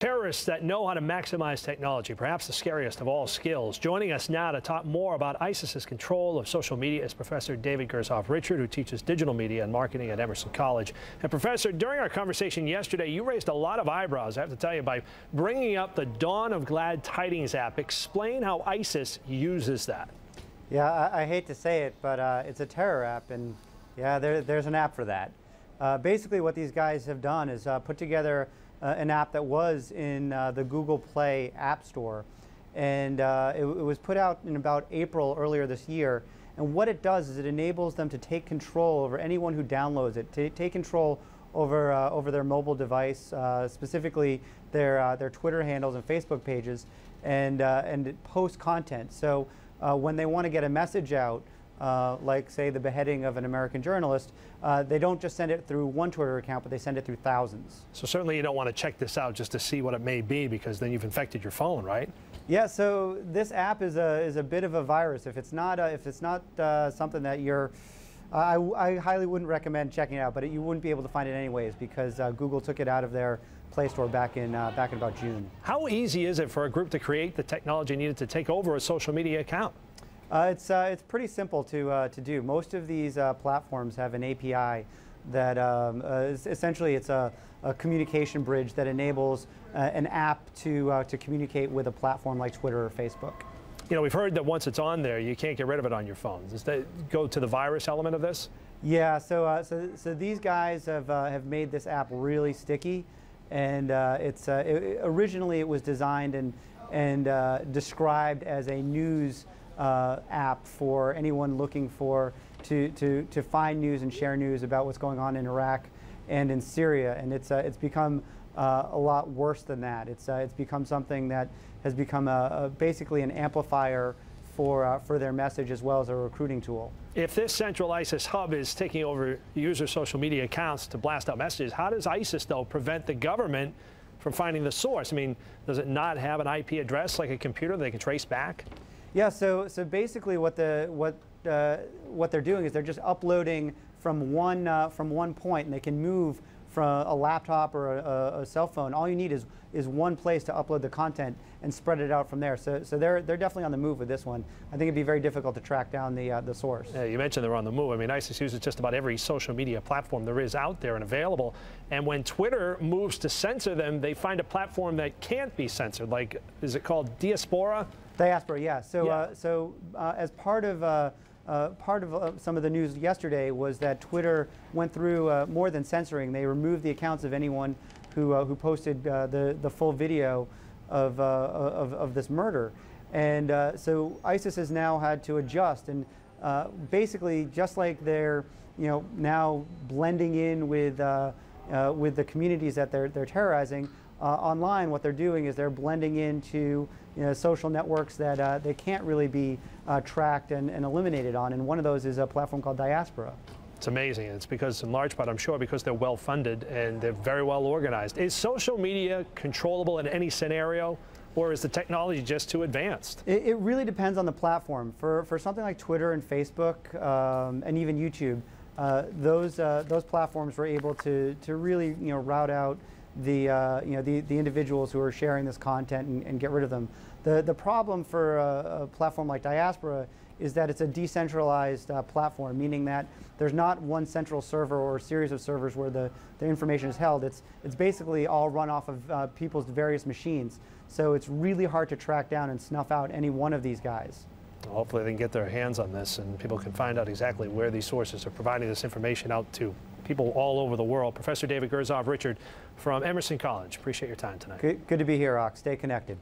Terrorists that know how to maximize technology, perhaps the scariest of all skills. Joining us now to talk more about ISIS's control of social media is Professor David Gershoff-Richard, who teaches digital media and marketing at Emerson College. And Professor, during our conversation yesterday, you raised a lot of eyebrows, I have to tell you, by bringing up the Dawn of Glad Tidings app. Explain how ISIS uses that. Yeah, I hate to say it, but it's a terror app, and yeah, there's an app for that. Basically, what these guys have done is put together an app that was in the Google Play App Store, and it was put out in about April earlier this year. And what it does is it enables them to take control over anyone who downloads it, to take control over over their mobile device, specifically their Twitter handles and Facebook pages, and post content. So when they want to get a message out, like say the beheading of an American journalist, they don't just send it through one Twitter account, but they send it through thousands. So certainly you don't want to check this out just to see what it may be, because then you've infected your phone, right? Yeah. So this app is a bit of a virus. If it's not something that you're, I highly wouldn't recommend checking it out. But you wouldn't be able to find it anyways, because Google took it out of their Play Store back in about June. How easy is it for a group to create the technology needed to take over a social media account? It's pretty simple to do. Most of these platforms have an API that essentially it's a communication bridge that enables an app to communicate with a platform like Twitter or Facebook. You know, we've heard that once it's on there, you can't get rid of it on your phone. Does that go to the virus element of this? Yeah. So these guys have made this app really sticky, and originally it was designed and described as a news app for anyone looking to find news and share news about what's going on in Iraq and in Syria, and it's become a lot worse than that. It's become something that has become basically an amplifier for their message, as well as a recruiting tool. If this central ISIS hub is taking over user social media accounts to blast out messages, how does ISIS though prevent the government from finding the source? I mean, does it not have an IP address like a computer that they can trace back? Yeah, so basically what they're doing is they're just uploading from one point, and they can move from a laptop or a cell phone. All you need is one place to upload the content and spread it out from there. So they're definitely on the move with this one. I think it'd be very difficult to track down the source. Yeah, you mentioned they're on the move. I mean, ISIS uses just about every social media platform there is out there and available. And when Twitter moves to censor them, they find a platform that can't be censored. Like, is it called Diaspora? Diaspora, yeah. So, as part of some of the news yesterday was that Twitter went through more than censoring. They removed the accounts of anyone who posted the full video of this murder, and so ISIS has now had to adjust, and basically just like they're now blending in with the communities that they're terrorizing. Online, what they're doing is they're blending into social networks that they can't really be tracked and eliminated on, and one of those is a platform called Diaspora. It's amazing. It's because, in large part, I'm sure, because they're well funded and they're very well organized. Is social media controllable in any scenario, or is the technology just too advanced? It really depends on the platform. For something like Twitter and Facebook and even YouTube, those platforms were able to really route out the individuals who are sharing this content and get rid of them. The problem for a platform like Diaspora is that it's a decentralized platform, meaning that there's not one central server or a series of servers where the information is held. It's basically all run off of people's various machines. So it's really hard to track down and snuff out any one of these guys. Well, hopefully they can get their hands on this and people can find out exactly where these sources are providing this information out to people all over the world. Professor David Gershoff-Richard from Emerson College, appreciate your time tonight. Good to be here, Ox. Stay connected.